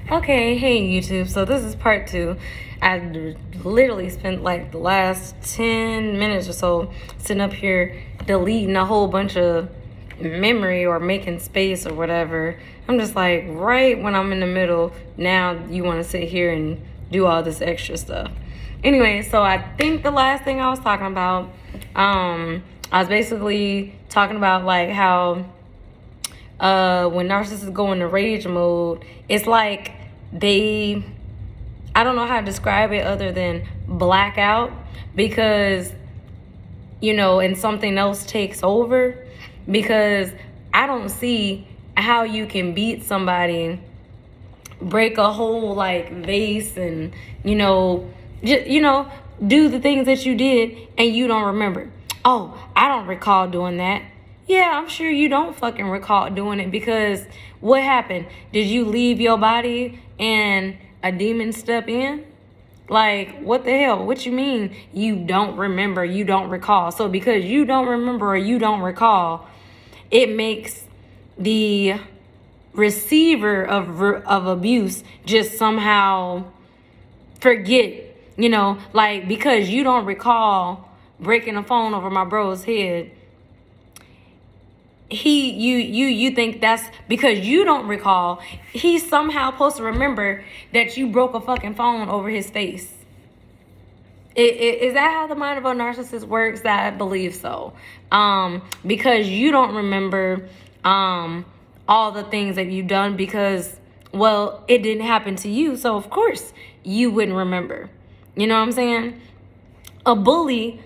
Okay, hey YouTube. So this is part two. I literally spent like the last 10 minutes or so sitting up here deleting a whole bunch of memory or making space or whatever. I'm just like, right when I'm in the middle, now you want to sit here and do all this extra stuff. Anyway, so I think the last thing I was talking about, I was basically talking about like how when narcissists go into rage mode, it's like I don't know how to describe it other than blackout, because and something else takes over, because I don't see how you can beat somebody, break a whole like vase, and just do the things that you did and you don't remember. Oh, I don't recall doing that. Yeah, I'm sure you don't fucking recall doing it, because what happened? Did you leave your body and a demon step in? Like, what the hell? What you mean you don't remember, you don't recall? So because you don't remember or you don't recall, it makes the receiver of abuse just somehow forget, like, because you don't recall breaking a phone over my bro's head, you think that's because you don't recall, he's somehow supposed to remember that you broke a fucking phone over his face. Is that how the mind of a narcissist works? That I believe so. Because you don't remember all the things that you've done, because, well, it didn't happen to you, so of course you wouldn't remember. You know what I'm saying? A bully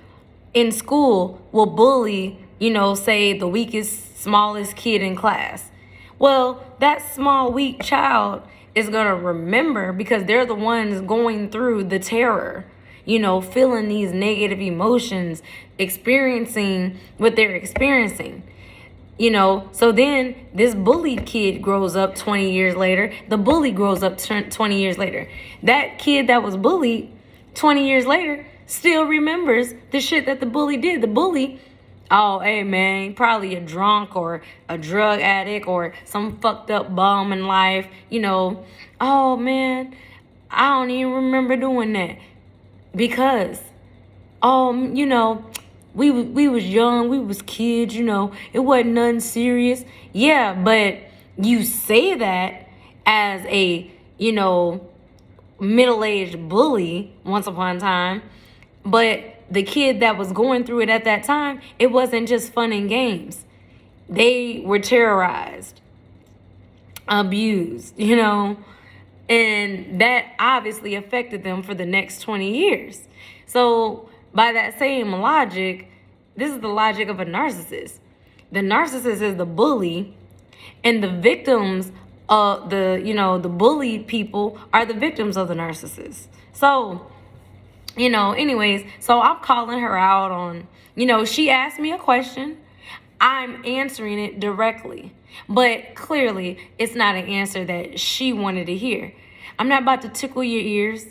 in school will bully, say the weakest, smallest kid in class. Well, that small, weak child is going to remember, because they're the ones going through the terror, feeling these negative emotions, experiencing what they're experiencing. So then this bullied kid grows up 20 years later. The bully grows up 20 years later. That kid that was bullied 20 years later still remembers the shit that the bully did. The bully, oh, hey, man, probably a drunk or a drug addict or some fucked up bum in life. Oh, man, I don't even remember doing that. Because, we was young, we was kids, it wasn't nothing serious. Yeah, but you say that as a, middle-aged bully once upon a time, but the kid that was going through it at that time, it wasn't just fun and games. They were terrorized, abused, and that obviously affected them for the next 20 years. So by that same logic, this is the logic of a narcissist. The narcissist is the bully, and the victims of the bullied people are the victims of the narcissist. So, anyways, so I'm calling her out on, she asked me a question. I'm answering it directly. But clearly, it's not an answer that she wanted to hear. I'm not about to tickle your ears.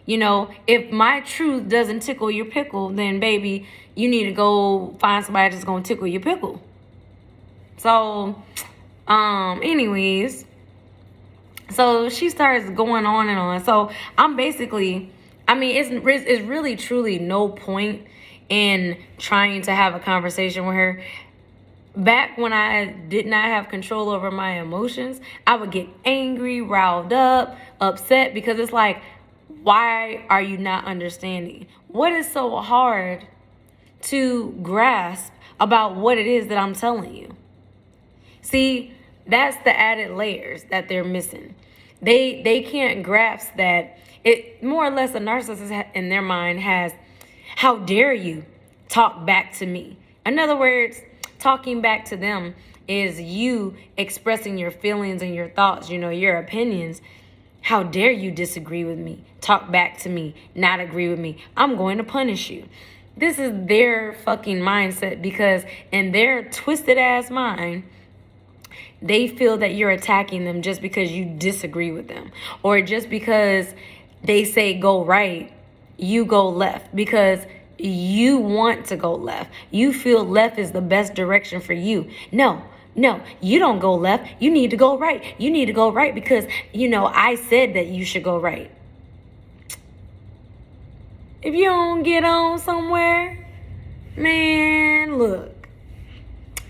If my truth doesn't tickle your pickle, then baby, you need to go find somebody that's going to tickle your pickle. So, anyways, so she starts going on and on. So I'm basically, it's really truly no point in trying to have a conversation with her. Back when I did not have control over my emotions, I would get angry, riled up, upset, because it's like, why are you not understanding? What is so hard to grasp about what it is that I'm telling you? See, that's the added layers that they're missing. They can't grasp that it, more or less, a narcissist in their mind has, how dare you talk back to me? In other words, talking back to them is you expressing your feelings and your thoughts, your opinions. How dare you disagree with me, talk back to me, not agree with me? I'm going to punish you. This is their fucking mindset, because in their twisted ass mind, they feel that you're attacking them just because you disagree with them, or just because they say go right, you go left, because you want to go left. You feel left is the best direction for you. No, No, you don't go left. You need to go right. You need to go right because, I said that you should go right. If you don't get on somewhere, man, look.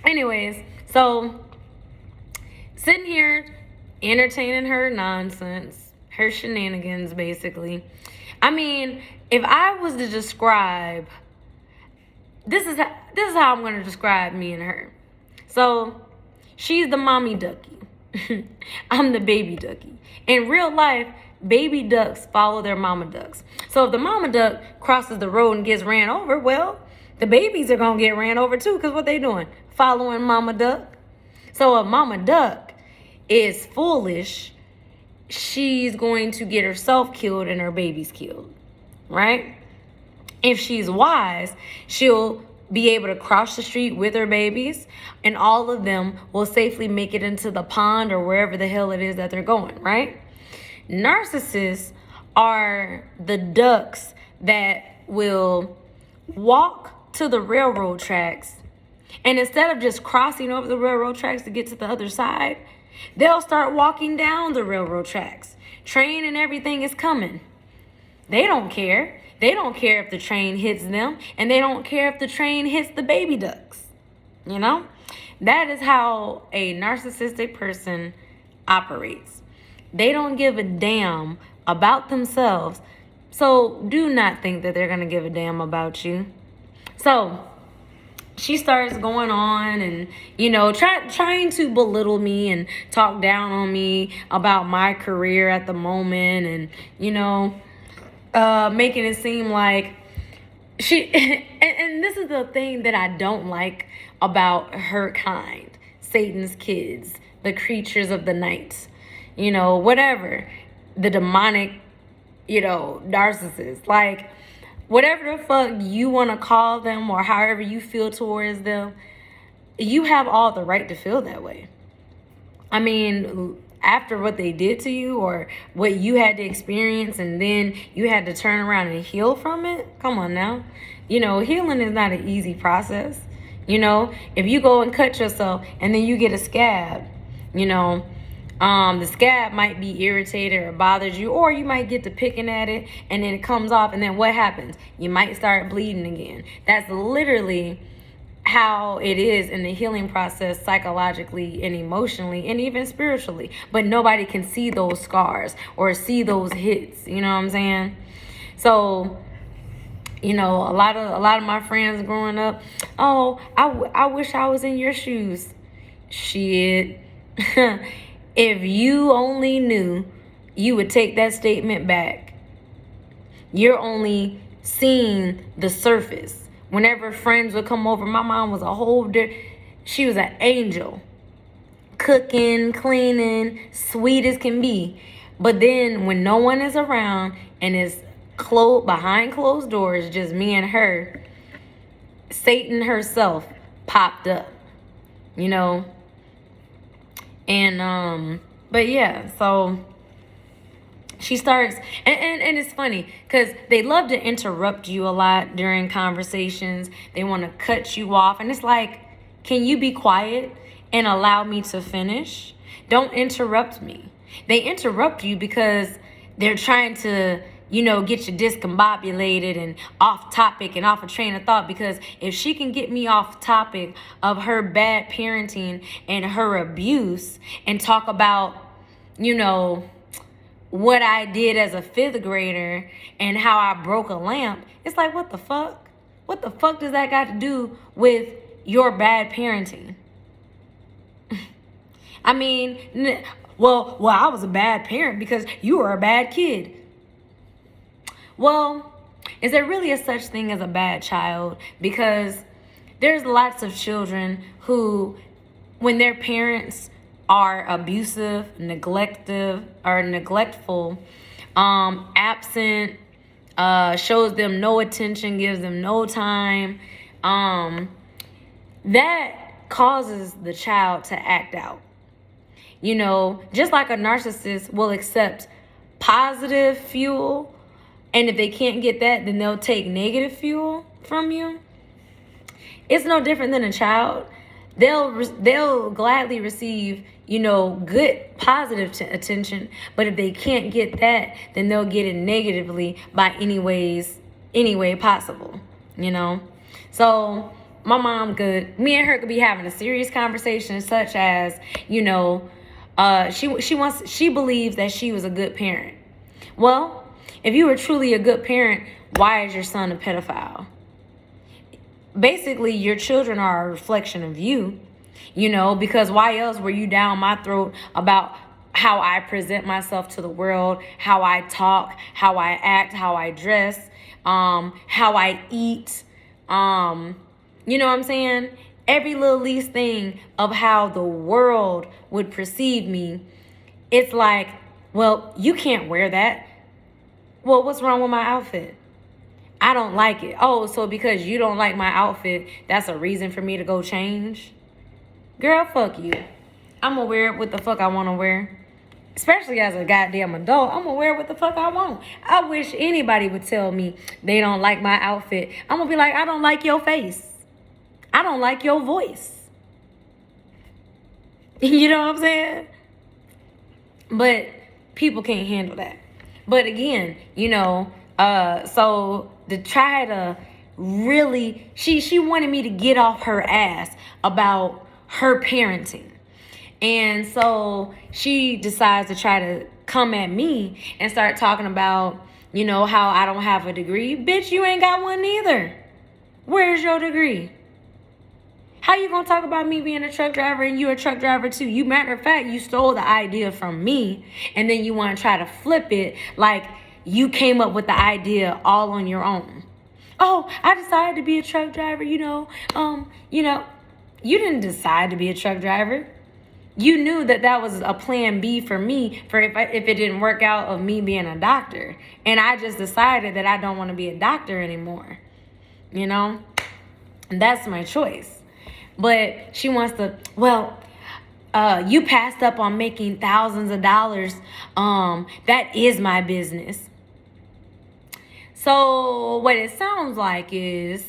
Anyways, so sitting here entertaining her nonsense, her shenanigans, basically. I mean, if I was to describe, this is how I'm going to describe me and her. So she's the mommy ducky. I'm the baby ducky. In real life, baby ducks follow their mama ducks. So if the mama duck crosses the road and gets ran over, well, the babies are going to get ran over too, because what they doing? Following mama duck. So if mama duck is foolish, she's going to get herself killed and her babies killed, right? If she's wise, she'll be able to cross the street with her babies, and all of them will safely make it into the pond or wherever the hell it is that they're going, right? Narcissists are the ducks that will walk to the railroad tracks, and instead of just crossing over the railroad tracks to get to the other side, they'll start walking down the railroad tracks. Train and everything is coming. They don't care. They don't care if the train hits them, and they don't care if the train hits the baby ducks. That is how a narcissistic person operates. They don't give a damn about themselves, so do not think that they're going to give a damn about you. So she starts going on and, trying to belittle me and talk down on me about my career at the moment, and, making it seem like she, and this is the thing that I don't like about her kind, Satan's kids, the creatures of the night, whatever, the demonic, narcissists, like whatever the fuck you want to call them or however you feel towards them, you have all the right to feel that way. I mean, after what they did to you or what you had to experience, and then you had to turn around and heal from it. Come on now. Healing is not an easy process. If you go and cut yourself and then you get a scab, the scab might be irritated or bothers you, or you might get to picking at it and then it comes off, and then what happens? You might start bleeding again. That's literally how it is in the healing process, psychologically and emotionally and even spiritually. But nobody can see those scars or see those hits. You know what I'm saying? So, a lot of my friends growing up, oh, I wish I was in your shoes. Shit. If you only knew, you would take that statement back. You're only seeing the surface. Whenever friends would come over, my mom was a whole she was an angel. Cooking, cleaning, sweet as can be. But then when no one is around and it's behind closed doors, just me and her, Satan herself popped up, And, but yeah, so she starts, and it's funny because they love to interrupt you a lot during conversations. They want to cut you off. And it's like, can you be quiet and allow me to finish? Don't interrupt me. They interrupt you because they're trying to, get you discombobulated and off topic and off a train of thought. Because if she can get me off topic of her bad parenting and her abuse and talk about, what I did as a 5th grader and how I broke a lamp, it's like, what the fuck? What the fuck does that got to do with your bad parenting? I mean, well, I was a bad parent because you were a bad kid. Well, is there really a such thing as a bad child? Because there's lots of children who, when their parents are abusive, neglectful, absent, shows them no attention, gives them no time, that causes the child to act out. Just like a narcissist will accept positive fuel, and if they can't get that, then they'll take negative fuel from you. It's no different than a child. They'll gladly receive, good positive attention, but if they can't get that, then they'll get it negatively by any way possible. So my mom me and her could be having a serious conversation, such as, she believes that she was a good parent. Well, if you were truly a good parent, why is your son a pedophile? Basically, your children are a reflection of you, because why else were you down my throat about how I present myself to the world, how I talk, how I act, how I dress, how I eat, you know what I'm saying? Every little least thing of how the world would perceive me. It's like, well, you can't wear that. Well, what's wrong with my outfit? I don't like it. Oh, so because you don't like my outfit, that's a reason for me to go change? Girl, fuck you. I'm gonna wear it what the fuck I want to wear. Especially as a goddamn adult, I'm gonna wear what the fuck I want. I wish anybody would tell me they don't like my outfit. I'm gonna be like, I don't like your face. I don't like your voice. You know what I'm saying? But people can't handle that. But again, so to try to really, she wanted me to get off her ass about her parenting. And so she decides to try to come at me and start talking about, how I don't have a degree. Bitch, you ain't got one either. Where's your degree? How you gonna talk about me being a truck driver and you a truck driver too? You, matter of fact, you stole the idea from me, and then you want to try to flip it like you came up with the idea all on your own. Oh, I decided to be a truck driver, you didn't decide to be a truck driver. You knew that was a plan B for me for if it didn't work out of me being a doctor. And I just decided that I don't want to be a doctor anymore. And that's my choice. But she wants to, you passed up on making thousands of dollars. That is my business. So what it sounds like is,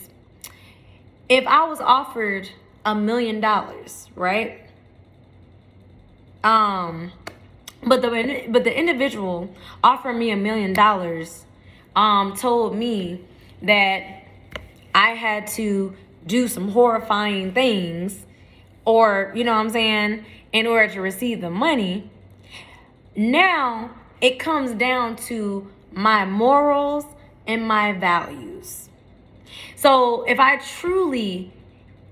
if I was offered $1 million, right? But the individual offered me $1 million, told me that I had to do some horrifying things, or, you know what I'm saying, in order to receive the money. Now it comes down to my morals and my values. So if I truly,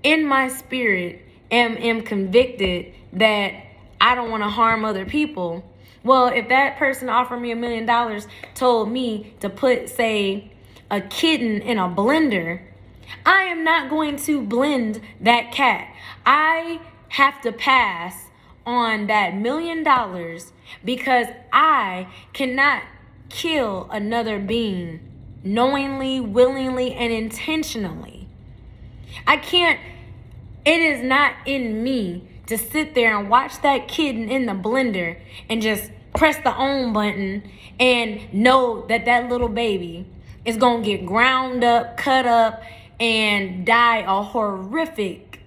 in my spirit, am convicted that I don't want to harm other people, well, if that person offered me $1 million, told me to put, say, a kitten in a blender, I am not going to blend that cat. I have to pass on that $1 million because I cannot kill another being knowingly, willingly, and intentionally. I can't. It is not in me to sit there and watch that kitten in the blender and just press the on button and know that little baby is going to get ground up, cut up, and die a horrific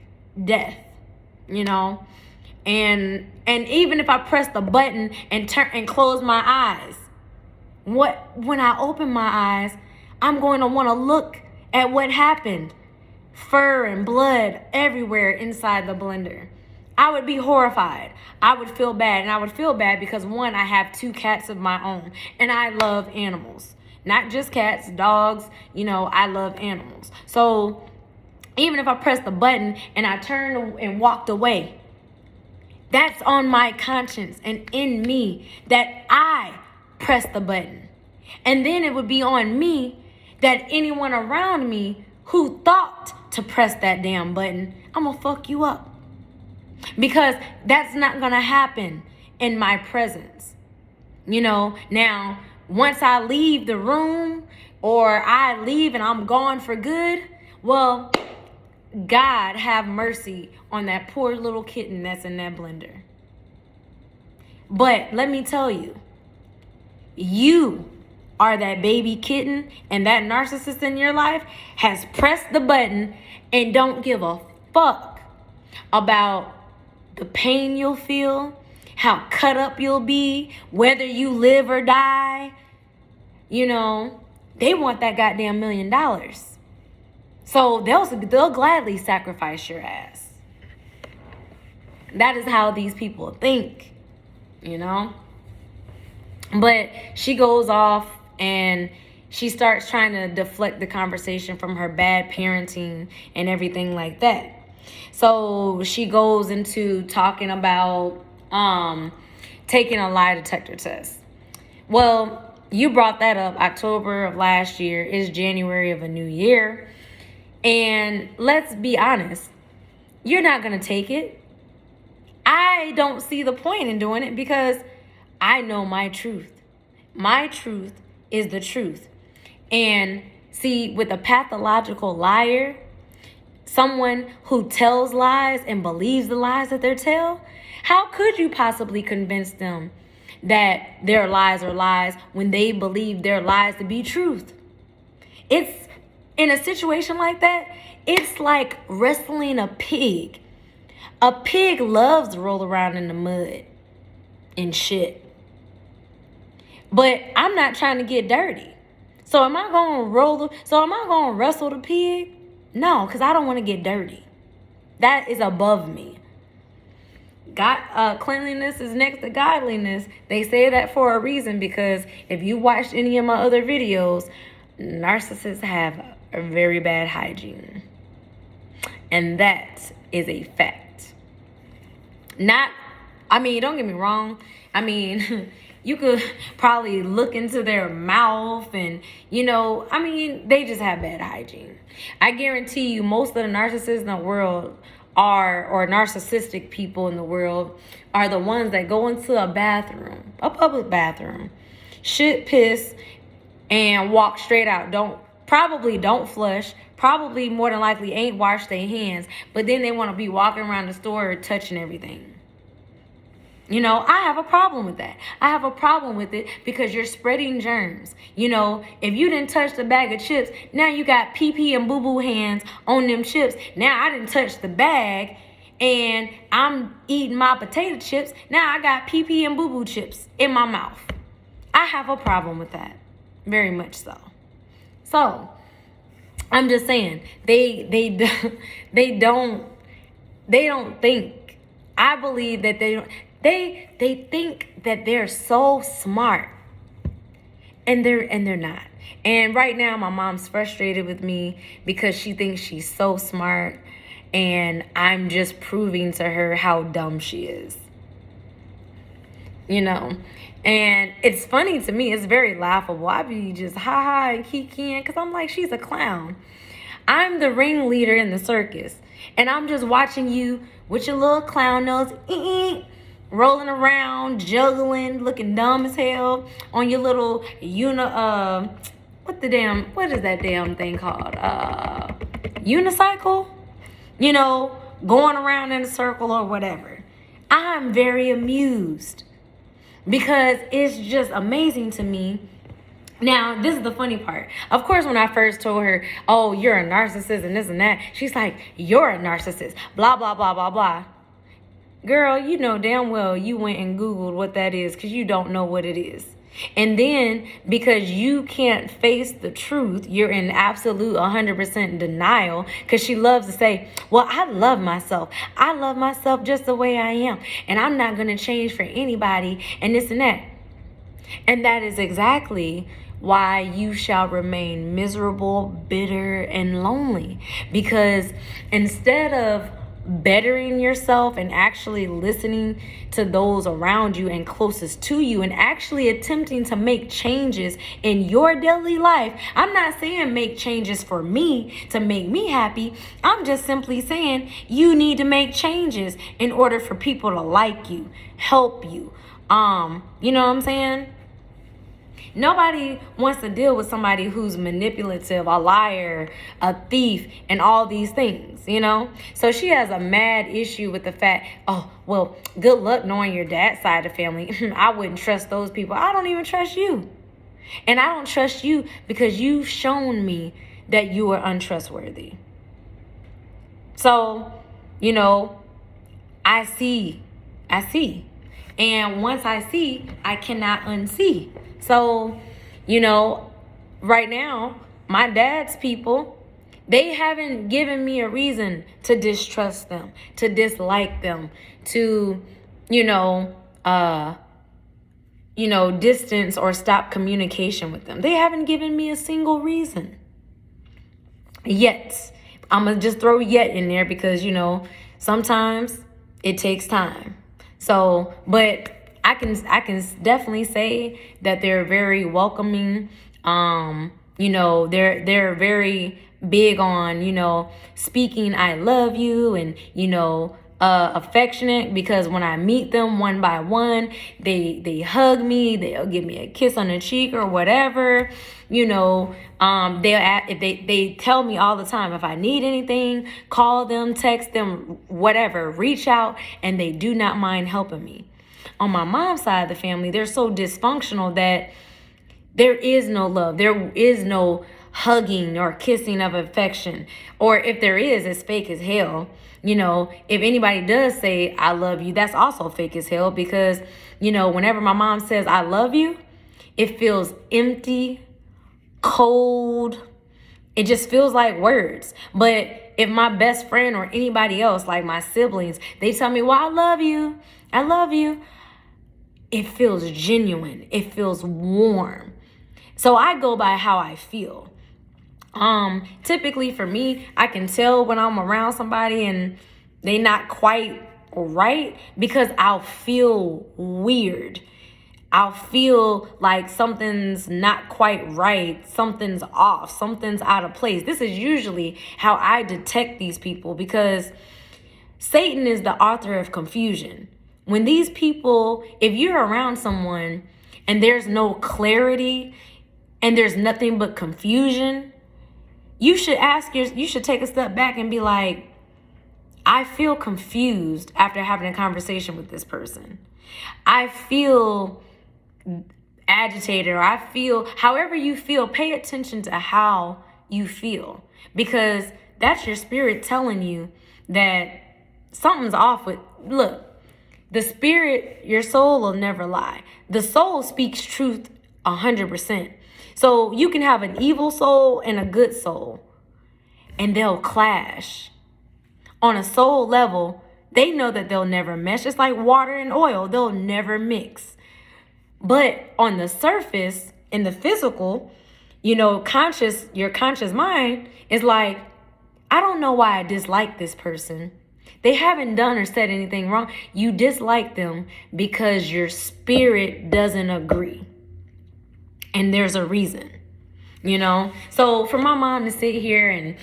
death, and even if I press the button and turn and close my eyes, when I open my eyes, I'm going to want to look at what happened. Fur and blood everywhere inside the blender. I would be horrified. I would feel bad, and I would feel bad because, one, I have 2 cats of my own, and I love animals. Not just cats, dogs, I love animals. So even if I pressed the button and I turned and walked away, that's on my conscience and in me that I pressed the button. And then it would be on me that anyone around me who thought to press that damn button, I'm gonna fuck you up. Because that's not gonna happen in my presence. Now, once I leave the room or I leave and I'm gone for good, well, God have mercy on that poor little kitten that's in that blender. But let me tell you, you are that baby kitten, and that narcissist in your life has pressed the button and don't give a fuck about the pain you'll feel, how cut up you'll be, whether you live or die. You know, they want that goddamn $1 million. So they'll gladly sacrifice your ass. That is how these people think, you know? But she goes off and she starts trying to deflect the conversation from her bad parenting and everything like that. So she goes into talking about taking a lie detector test. Well, you brought that up October of last year. It's January of a new year. And let's be honest, you're not going to take it. I don't see the point in doing it because I know my truth. My truth is the truth. And see, with a pathological liar, someone who tells lies and believes the lies that they tell, how could you possibly convince them that their lies are lies when they believe their lies to be truth? It's in a situation like that, it's like wrestling a pig. A pig loves to roll around in the mud and shit. But I'm not trying to get dirty. So am I going to wrestle the pig? No, because I don't want to get dirty. That is above me. Cleanliness is next to godliness. They say that for a reason, because if you watched any of my other videos, narcissists have a very bad hygiene. And that is a fact. Don't get me wrong. You could probably look into their mouth and, they just have bad hygiene. I guarantee you most of the narcissists in the world or narcissistic people in the world are the ones that go into a bathroom, a public bathroom, shit, piss, and walk straight out. Probably don't flush, probably more than likely ain't washed their hands, but then they want to be walking around the store touching everything. I have a problem with that. I have a problem with it because you're spreading germs. If you didn't touch the bag of chips, now you got pee-pee and boo-boo hands on them chips. Now I didn't touch the bag and I'm eating my potato chips. Now I got pee-pee and boo-boo chips in my mouth. I have a problem with that. Very much so. So, I'm just saying, they don't think. I believe that they don't. They think that they're so smart, and they're not. And right now, my mom's frustrated with me because she thinks she's so smart, and I'm just proving to her how dumb she is. And it's funny to me. It's very laughable. I be just ha-ha and kikiing because I'm like, she's a clown. I'm the ringleader in the circus, and I'm just watching you with your little clown nose, rolling around, juggling, looking dumb as hell on your little what is that damn thing called? Unicycle? Going around in a circle or whatever. I'm very amused because it's just amazing to me. Now, this is the funny part. Of course, when I first told her, oh, you're a narcissist and this and that, she's like, you're a narcissist, blah, blah, blah, blah, blah. Girl, you know damn well you went and Googled what that is because you don't know what it is. And then because you can't face the truth, you're in absolute 100% denial because she loves to say, well, I love myself. I love myself just the way I am. And I'm not going to change for anybody and this and that. And that is exactly why you shall remain miserable, bitter, and lonely. Because instead of bettering yourself and actually listening to those around you and closest to you and actually attempting to make changes in your daily life. I'm not saying make changes for me to make me happy. I'm just simply saying you need to make changes in order for people to like you, help you. You know what I'm saying? Nobody wants to deal with somebody who's manipulative, a liar, a thief, and all these things, So she has a mad issue with the fact, oh, well, good luck knowing your dad's side of the family. I wouldn't trust those people. I don't even trust you. And I don't trust you because you've shown me that you are untrustworthy. So, I see. I see. And once I see, I cannot unsee. So, right now, my dad's people, they haven't given me a reason to distrust them, to dislike them, to, distance or stop communication with them. They haven't given me a single reason. Yet. I'm going to just throw yet in there because, sometimes it takes time. So, but I can definitely say that they're very welcoming. They're very big on, speaking I love you and, affectionate, because when I meet them one by one, they hug me, they'll give me a kiss on the cheek or whatever. If they tell me all the time, if I need anything, call them, text them, whatever, reach out, and they do not mind helping me. On my mom's side of the family, they're so dysfunctional that there is no love. There is no hugging or kissing of affection. Or if there is, it's fake as hell. If anybody does say, I love you, that's also fake as hell because, whenever my mom says, I love you, it feels empty, cold. It just feels like words. But if my best friend or anybody else, like my siblings, they tell me, well, I love you, it feels genuine. It feels warm. So I go by how I feel. Typically for me, I can tell when I'm around somebody and they not quite right because I'll feel weird. I'll feel like something's not quite right. Something's off. Something's out of place. This is usually how I detect these people because Satan is the author of confusion. When these people, if you're around someone and there's no clarity and there's nothing but confusion, you should take a step back and be like, I feel confused after having a conversation with this person. I feel agitated, or I feel, however you feel, pay attention to how you feel, because that's your spirit telling you that something's off with, look, the spirit, your soul will never lie. The soul speaks truth 100%. So you can have an evil soul and a good soul, and they'll clash. On a soul level, they know that they'll never mesh. It's like water and oil. They'll never mix. But on the surface, in the physical, your conscious mind is like, I don't know why I dislike this person. They haven't done or said anything wrong. You dislike them because your spirit doesn't agree. And there's a reason, So for my mom to sit here and,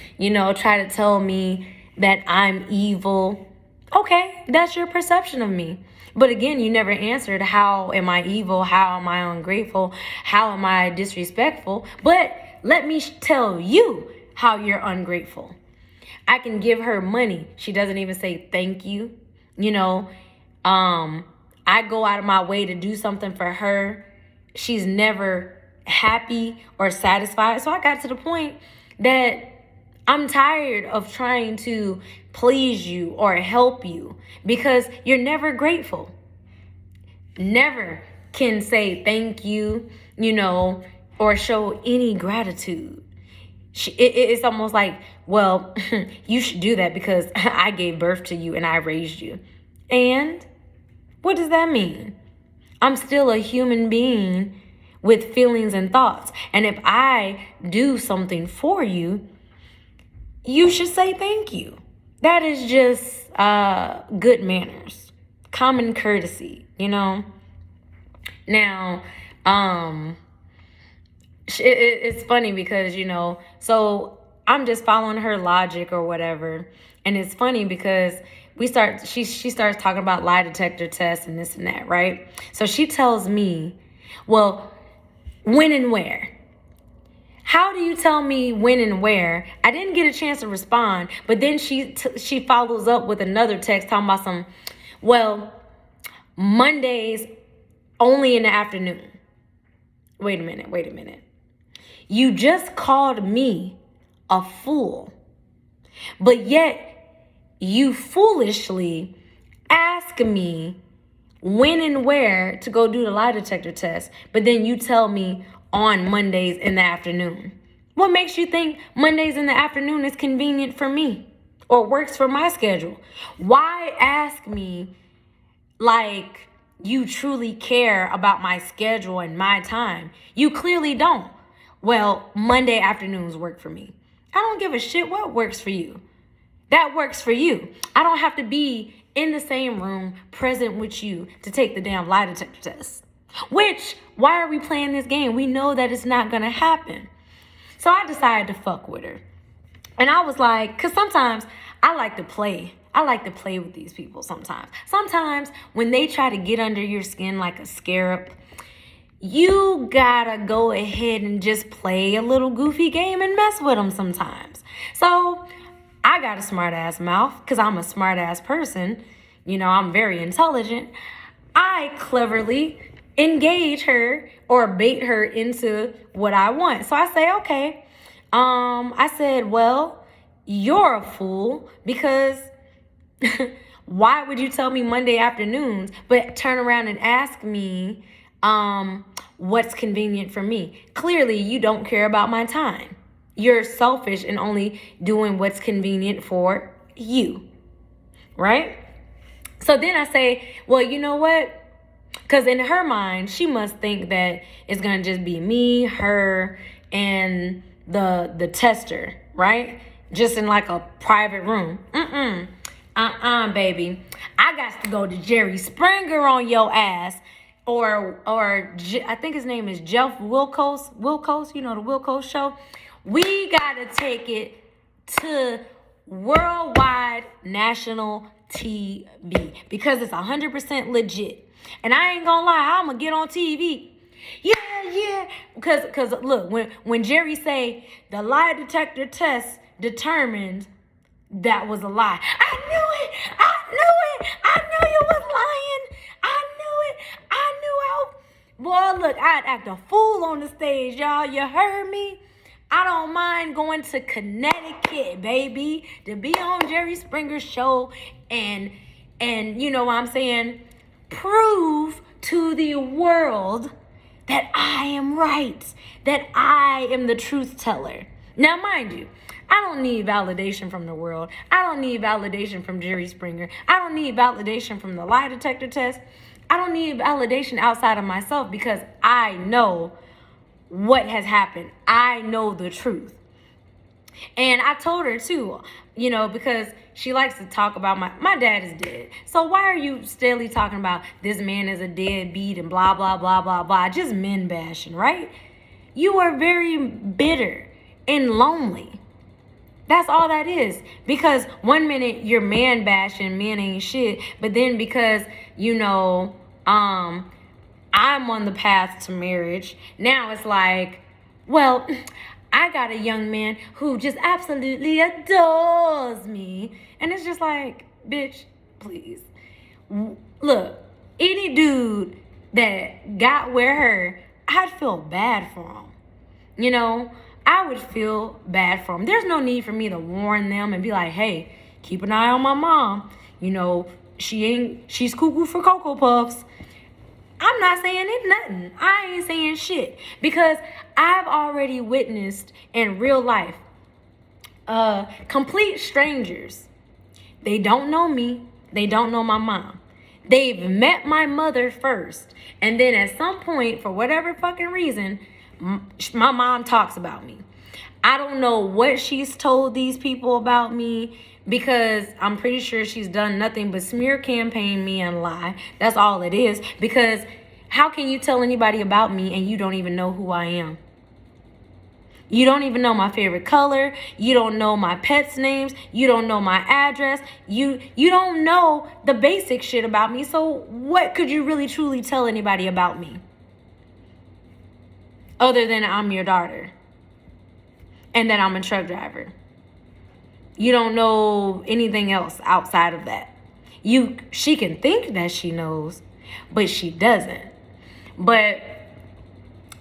try to tell me that I'm evil, okay, that's your perception of me. But again, you never answered, how am I evil? How am I ungrateful? How am I disrespectful? But let me tell you how you're ungrateful. I can give her money. She doesn't even say thank you. I go out of my way to do something for her. She's never happy or satisfied. So I got to the point that I'm tired of trying to please you or help you because you're never grateful. Never can say thank you, or show any gratitude. It's almost like, well, you should do that because I gave birth to you and I raised you. And what does that mean? I'm still a human being with feelings and thoughts. And if I do something for you, you should say thank you. That is just good manners, common courtesy, Now, it's funny because, so I'm just following her logic or whatever. And it's funny because she starts talking about lie detector tests and this and that, right? So she tells me, well, when and where? How do you tell me when and where? I didn't get a chance to respond, but then she follows up with another text talking about Mondays only in the afternoon. Wait a minute. You just called me a fool, but yet you foolishly ask me when and where to go do the lie detector test, but then you tell me on Mondays in the afternoon? What makes you think Mondays in the afternoon is convenient for me or works for my schedule? Why ask me like you truly care about my schedule and my time? You clearly don't. Well, Monday afternoons work for me. I don't give a shit what works for you. That works for you. I don't have to be in the same room present with you to take the damn lie detector test. Which, why are we playing this game? We know that it's not gonna happen. So I decided to fuck with her. And I was like, because sometimes I like to play. I like to play with these people sometimes. Sometimes when they try to get under your skin like a scarab, you gotta go ahead and just play a little goofy game and mess with them sometimes. So I got a smart ass mouth because I'm a smart ass person. You know, I'm very intelligent. I cleverly engage her or bait her into what I want. So I say, okay. I said, well, you're a fool because why would you tell me Monday afternoons, but turn around and ask me what's convenient for me? Clearly, you don't care about my time. You're selfish and only doing what's convenient for you, right? So then I say, well, you know what? Because in her mind, she must think that it's going to just be me, her, and the tester, right? Just in like a private room. Baby. I got to go to Jerry Springer on your ass. Or I think his name is Jeff Wilkos, you know, the Wilkos show. We got to take it to worldwide national TV because it's 100% legit. And I ain't gonna lie, I'm gonna get on TV. Yeah. Because look, when Jerry say the lie detector test determined that was a lie. I knew it. I knew you was lying. I knew it. Boy, look, I'd act a fool on the stage, y'all. You heard me? I don't mind going to Connecticut, baby, to be on Jerry Springer's show and you know what I'm saying, prove to the world that I am right, that I am the truth teller. Now, mind you, I don't need validation from the world. I don't need validation from Jerry Springer. I don't need validation from the lie detector test. I don't need validation outside of myself because I know what has happened. I know the truth. And I told her too, you know, because she likes to talk about my dad is dead. So why are you steadily talking about this man is a deadbeat and blah, blah, blah, blah, blah. Just men bashing, right? You are very bitter and lonely. That's all that is. Because one minute you're man bashing, men ain't shit. But then because, you know, I'm on the path to marriage. Now it's like, well, I got a young man who just absolutely adores me. And it's just like, bitch, please. Look, any dude that got with her, I'd feel bad for him. You know, I would feel bad for him. There's no need for me to warn them and be like, hey, keep an eye on my mom. You know, she's cuckoo for Cocoa Puffs. I'm not saying it nothing. I ain't saying shit because I've already witnessed in real life complete strangers. They don't know me. They don't know my mom. They've met my mother first. And then at some point, for whatever fucking reason, my mom talks about me. I don't know what she's told these people about me because I'm pretty sure she's done nothing but smear campaign me and lie. That's all it is. Because how can you tell anybody about me and you don't even know who I am? You don't even know my favorite color. You don't know my pets' names. You don't know my address. You don't know the basic shit about me. So what could you really truly tell anybody about me? Other than I'm your daughter. And that I'm a truck driver. You don't know anything else outside of that. She can think that she knows, but she doesn't. But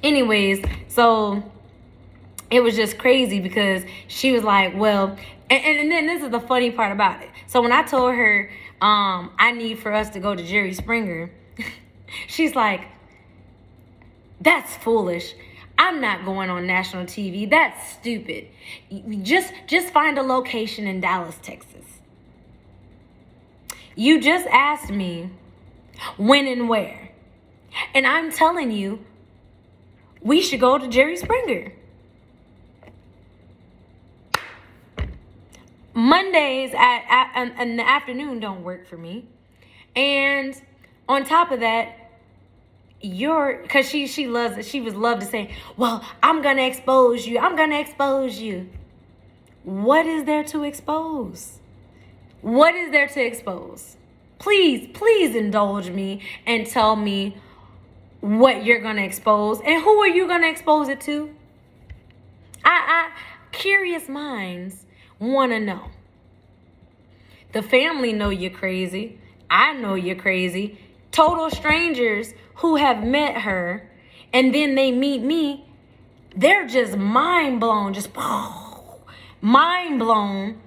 anyways, so it was just crazy because she was like, well, and then this is the funny part about it. So when I told her I need for us to go to Jerry Springer. She's like, that's foolish. I'm not going on national TV. That's stupid. Just find a location in Dallas, Texas. You just asked me when and where. And I'm telling you, we should go to Jerry Springer. Mondays in the afternoon don't work for me. And on top of that, because she loves it. She was love to say, well, I'm going to expose you. I'm going to expose you. What is there to expose? What is there to expose? Please indulge me and tell me what you're going to expose. And who are you going to expose it to? Curious minds want to know. The family know you're crazy. I know you're crazy. Total strangers who have met her and then they meet me, they're just mind blown, mind blown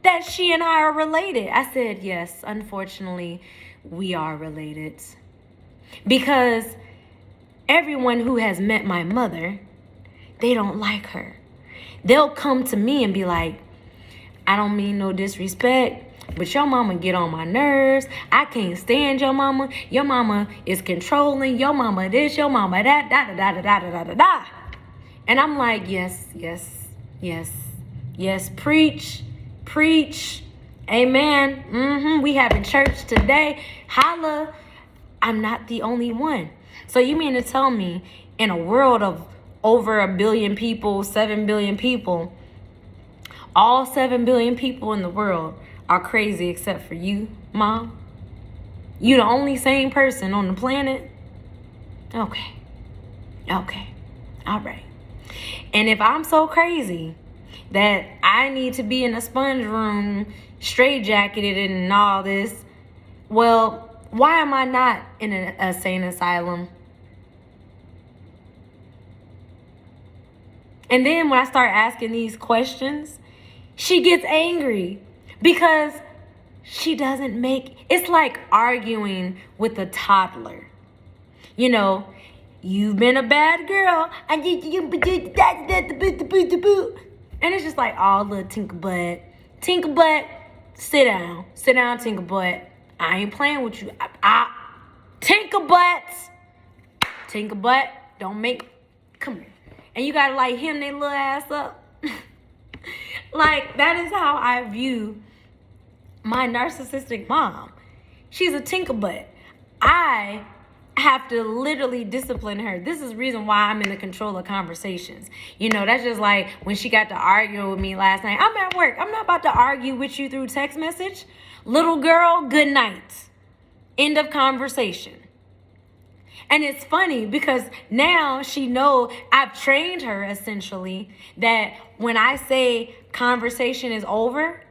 that she and I are related. I said, yes, unfortunately, we are related. Because everyone who has met my mother, they don't like her. They'll come to me and be like, I don't mean no disrespect, but your mama get on my nerves. I can't stand your mama. Your mama is controlling. Your mama this, your mama that, da. And I'm like, yes. Preach. Amen. We having church today. Holla. I'm not the only one. So you mean to tell me in a world of over 1 billion people, 7 billion people, all 7 billion people in the world are crazy except for you, Mom? You the only sane person on the planet? Okay. All right. And if I'm so crazy that I need to be in a sponge room, straitjacketed and all this, well, why am I not in a sane asylum? And then when I start asking these questions, she gets angry because she doesn't it's like arguing with a toddler. You know, you've been a bad girl. And it's just like, oh, little Tinkerbutt. Tinkerbutt, sit down, Tinkerbutt. I ain't playing with you. Tinkerbutt, come here. And you gotta like hem their little ass up. Like, that is how I view my narcissistic mom. She's a tinkerbutt. I have to literally discipline her. This is the reason why I'm in the control of conversations. You know, that's just like when she got to arguing with me last night. I'm at work. I'm not about to argue with you through text message. Little girl, good night. End of conversation. And it's funny because now she know I've trained her essentially that when I say conversation is over,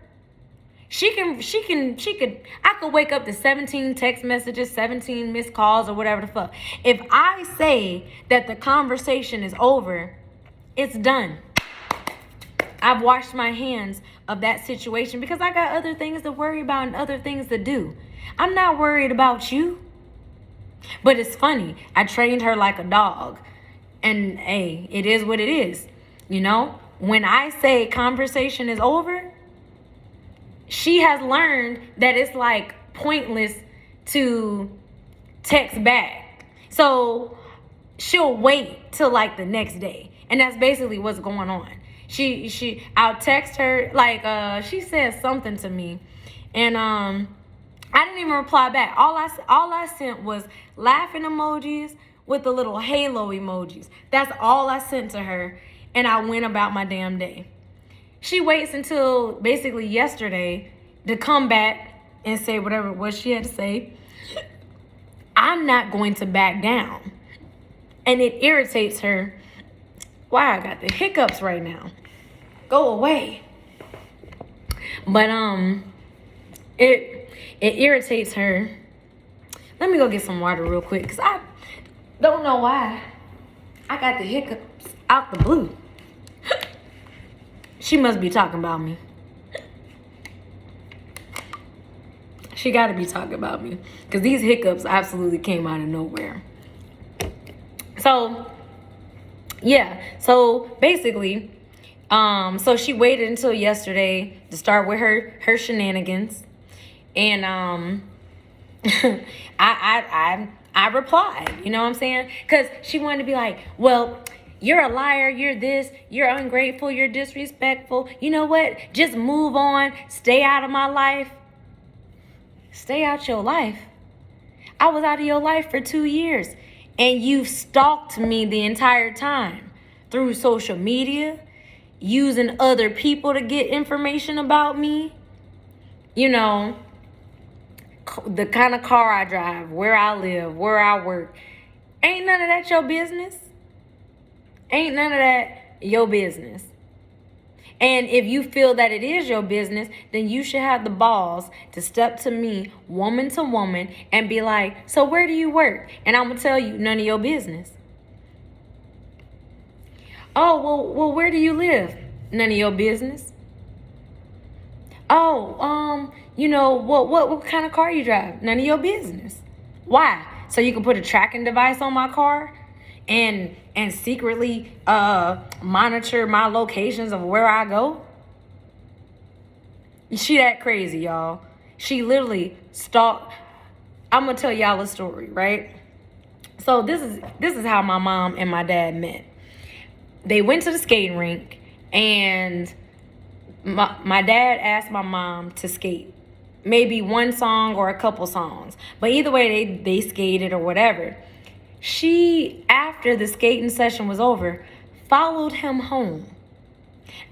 I could wake up to 17 text messages, 17 missed calls or whatever the fuck. If I say that the conversation is over, it's done. I've washed my hands of that situation because I got other things to worry about and other things to do. I'm not worried about you. But it's funny. I trained her like a dog. And hey, it is what it is. You know, when I say conversation is over, she has learned that it's like pointless to text back. So she'll wait till like the next day. And that's basically what's going on. I'll text her, like, she said something to me. And I didn't even reply back. All I sent was laughing emojis with the little halo emojis. That's all I sent to her. And I went about my damn day. She waits until basically yesterday to come back and say whatever it was she had to say. I'm not going to back down. And it irritates her. Wow, I got the hiccups right now. Go away. But it irritates her. Let me go get some water real quick because I don't know why I got the hiccups out the blue. She must be talking about me. She got to be talking about me because these hiccups absolutely came out of nowhere. So, yeah. So basically, so she waited until yesterday to start with her shenanigans, and I replied. You know what I'm saying? Because she wanted to be like, well, you're a liar, you're this, you're ungrateful, you're disrespectful. You know what? Just move on. Stay out of my life. Stay out your life. I was out of your life for 2 years, and you've stalked me the entire time through social media, using other people to get information about me. You know, the kind of car I drive, where I live, where I work. Ain't none of that your business. Ain't none of that your business. And if you feel that it is your business, then you should have the balls to step to me, woman to woman, and be like, so where do you work? And I'm going to tell you, none of your business. Oh, well, where do you live? None of your business. Oh, you know, what kind of car you drive? None of your business. Why? So you can put a tracking device on my car and secretly monitor my locations of where I go? She that crazy, y'all. She literally stalked. I'm gonna tell y'all a story, right? So this is how my mom and my dad met. They went to the skating rink, and my dad asked my mom to skate. Maybe one song or a couple songs. But either way, they skated or whatever. She, after the skating session was over, followed him home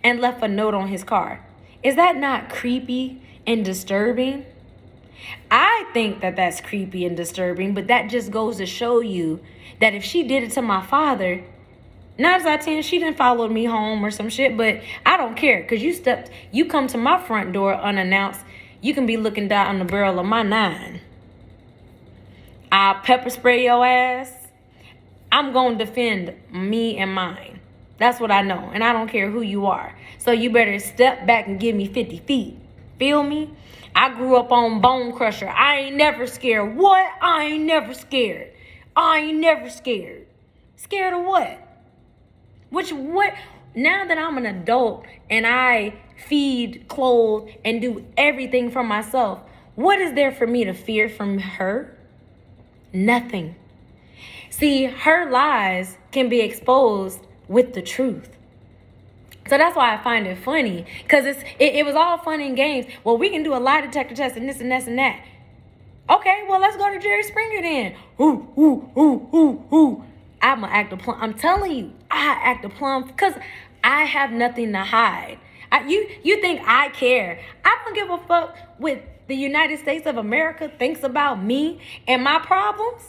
and left a note on his car. Is that not creepy and disturbing? I think that that's creepy and disturbing, but that just goes to show you that if she did it to my father, 9 times out of 10, she didn't follow me home or some shit, but I don't care, because you come to my front door unannounced, you can be looking down the barrel of my 9. I'll pepper spray your ass. I'm going to defend me and mine. That's what I know, and I don't care who you are. So you better step back and give me 50 feet. Feel me? I grew up on Bone Crusher. I ain't never scared. What? I ain't never scared. I ain't never scared. Scared of what? What? Now that I'm an adult and I feed, clothe, and do everything for myself, what is there for me to fear from her? Nothing. See, her lies can be exposed with the truth. So that's why I find it funny, because it was all fun and games. Well, we can do a lie detector test and this and this and that. Okay, well, let's go to Jerry Springer then. I'm going to act a plum. I'm telling you, I act a plum because I have nothing to hide. You think I care. I don't give a fuck what the United States of America thinks about me and my problems.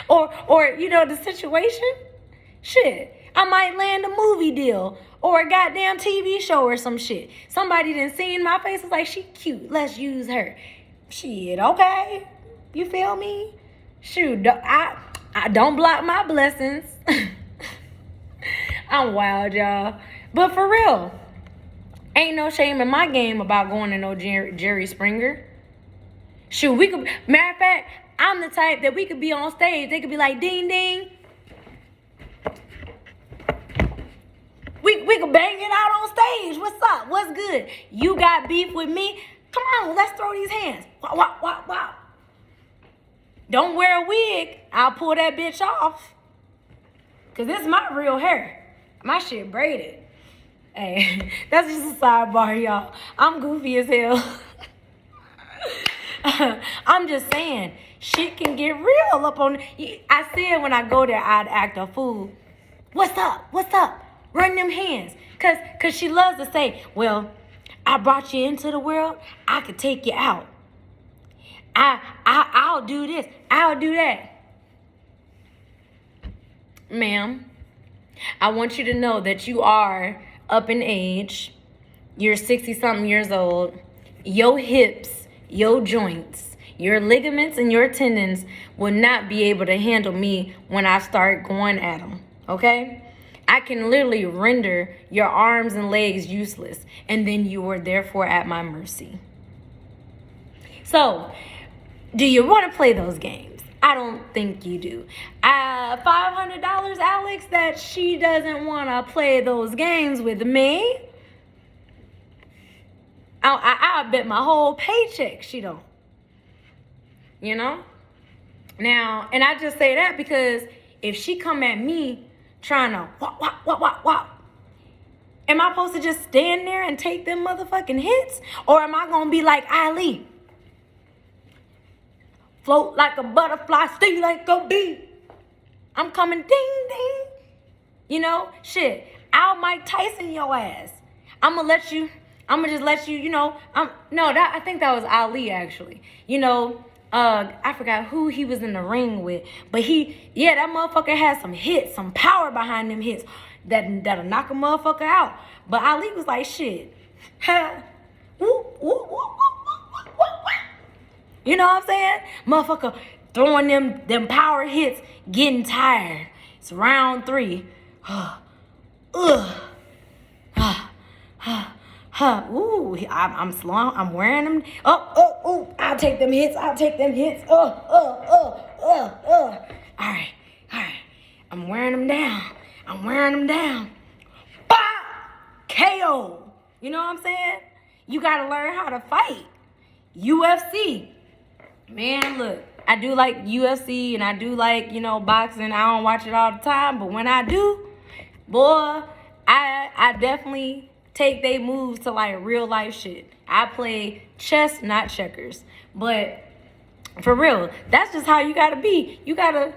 or you know, the situation. Shit, I might land a movie deal or a goddamn TV show or some shit. Somebody done seen my face, is like, she cute, let's use her. Shit, okay. You feel me? Shoot, I don't block my blessings. I'm wild, y'all. But for real, ain't no shame in my game about going to no Jerry Springer. Shoot, we could, matter of fact, I'm the type that we could be on stage. They could be like, ding, ding. We could bang it out on stage. What's up? What's good? You got beef with me? Come on, let's throw these hands. Wow, wow, wow, wow. Don't wear a wig. I'll pull that bitch off. Because this is my real hair. My shit braided. Hey, that's just a sidebar, y'all. I'm goofy as hell. I'm just saying, shit can get real up on. I said when I go there, I'd act a fool. What's up? What's up? Run them hands. Cause she loves to say, well, I brought you into the world. I could take you out. I'll do this. I'll do that. Ma'am, I want you to know that you are up in age. You're 60-something years old. Your hips, your joints, your ligaments, and your tendons will not be able to handle me when I start going at them. Okay? I can literally render your arms and legs useless, and then you are therefore at my mercy. So, do you want to play those games? I don't think you do. $500, Alex, that she doesn't want to play those games with me. I bet my whole paycheck she don't. You know? Now, and I just say that because if she come at me trying to wop, am I supposed to just stand there and take them motherfucking hits? Or am I going to be like Ali? Float like a butterfly, sting like a bee. I'm coming ding, ding. You know, shit. I'll Mike Tyson your ass. I'm going to just let you, I think that was Ali actually. I forgot who he was in the ring with. But that motherfucker had some hits, some power behind them hits that'll knock a motherfucker out. But Ali was like, shit. You know what I'm saying? Motherfucker throwing them power hits, getting tired. It's round 3. Ooh, I'm slow. I'm wearing them. Oh, I'll take them hits. All right. I'm wearing them down. Bah! KO. You know what I'm saying? You gotta learn how to fight. UFC. Man, look, I do like UFC and I do like, boxing. I don't watch it all the time, but when I do, boy, I definitely take they moves to like real life shit. I play chess, not checkers. But for real, that's just how you gotta be. You gotta,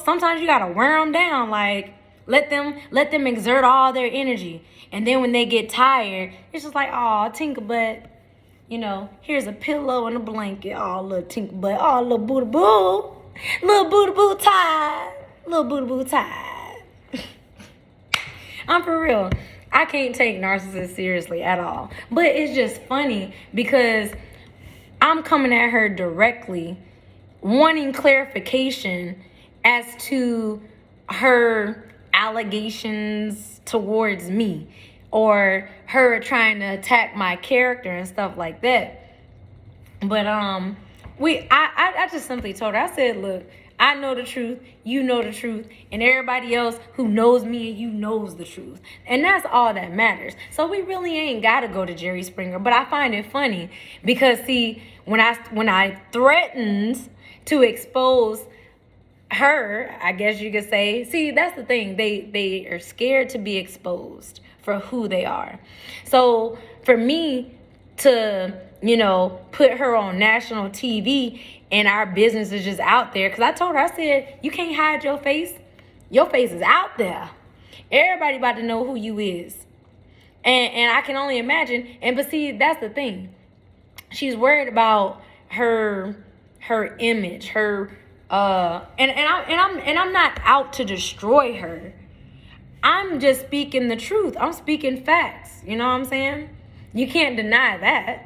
sometimes you gotta wear them down. Like, let them exert all their energy. And then when they get tired, it's just like, oh, tinker butt. Here's a pillow and a blanket. Oh, little tinker butt. Oh, little booty boo. Little booty boo tied. Little booty boo tied. I'm for real. I can't take narcissists seriously at all. But it's just funny because I'm coming at her directly, wanting clarification as to her allegations towards me or her trying to attack my character and stuff like that. But I just simply told her, I said, look, I know the truth, you know the truth, and everybody else who knows me and you knows the truth. And that's all that matters. So we really ain't got to go to Jerry Springer. But I find it funny because, see, when I threatened to expose her, I guess you could say, see, that's the thing. They are scared to be exposed for who they are. So for me to, put her on national TV and our business is just out there. Because I told her, I said, you can't hide your face. Your face is out there. Everybody about to know who you is. And I can only imagine. But see, that's the thing. She's worried about her image, her and I'm not out to destroy her. I'm just speaking the truth. I'm speaking facts. You know what I'm saying? You can't deny that.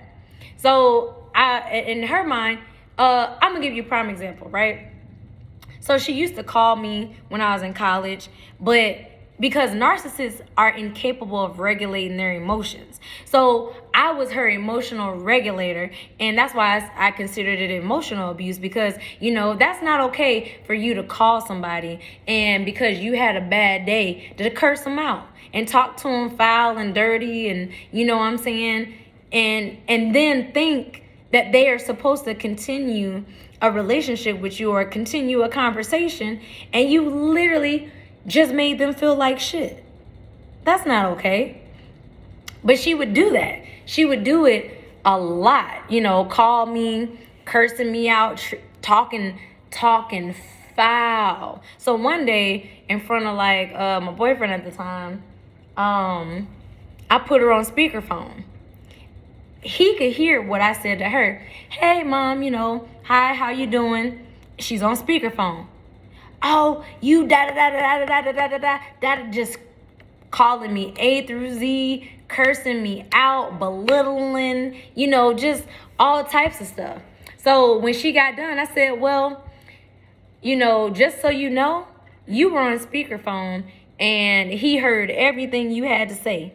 So in her mind, I'm gonna give you a prime example, right? So she used to call me when I was in college, but because narcissists are incapable of regulating their emotions. So I was her emotional regulator, and that's why I considered it emotional abuse because, that's not okay for you to call somebody and because you had a bad day to curse them out and talk to them foul and dirty and, you know what I'm saying? And then think that they are supposed to continue a relationship with you or continue a conversation, and you literally just made them feel like shit. That's not okay. But she would do that. She would do it a lot. Call me, cursing me out, talking foul. So one day, in front of my boyfriend at the time, I put her on speakerphone. He could hear what I said to her. Hey, Mom, hi, how you doing? She's on speakerphone. Oh, you da-da-da-da-da-da-da-da-da-da, just calling me A through Z, cursing me out, belittling, just all types of stuff. So when she got done, I said, well, just so you know, you were on speakerphone and he heard everything you had to say.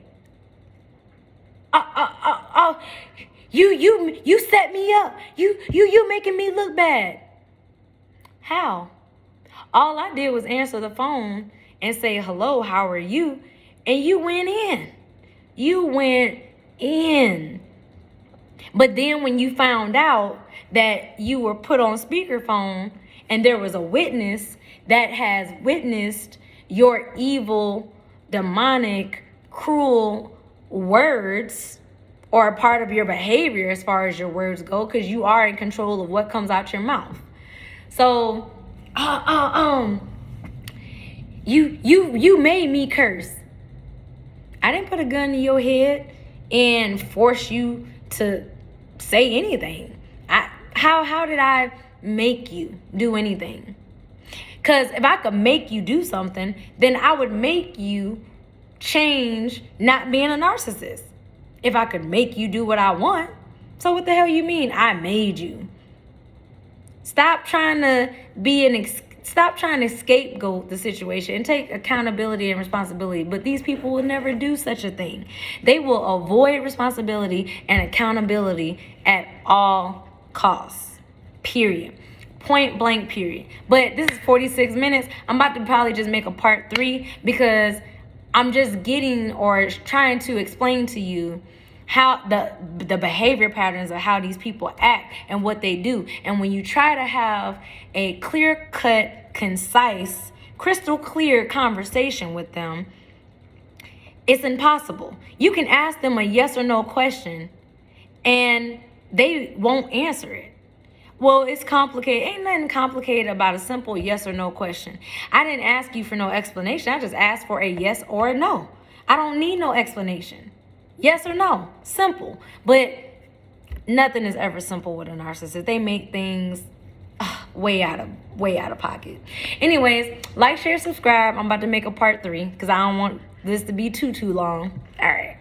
You set me up. You making me look bad. How? All I did was answer the phone and say, hello, how are you? And you went in. You went in. But then when you found out that you were put on speakerphone and there was a witness that has witnessed your evil, demonic, cruel words, or a part of your behavior as far as your words go, because you are in control of what comes out your mouth. So, you made me curse. I didn't put a gun to your head and force you to say anything. How did I make you do anything? Because if I could make you do something, then I would make you change not being a narcissist. If I could make you do what I want. So what the hell you mean I made you? Stop trying to scapegoat the situation and take accountability and responsibility. But these people will never do such a thing. They will avoid responsibility and accountability at all costs. Period. Point blank, period. But this is 46 minutes. I'm about to probably just make a part 3 because I'm just getting or trying to explain to you how the behavior patterns of how these people act and what they do. And when you try to have a clear-cut, concise, crystal clear conversation with them, it's impossible. You can ask them a yes or no question and they won't answer it. Well, it's complicated. Ain't nothing complicated about a simple yes or no question. I didn't ask you for no explanation. I just asked for a yes or a no. I don't need no explanation. Yes or no. Simple. But nothing is ever simple with a narcissist. They make things way out of pocket. Anyways, like, share, subscribe. I'm about to make a part 3 because I don't want this to be too long. All right.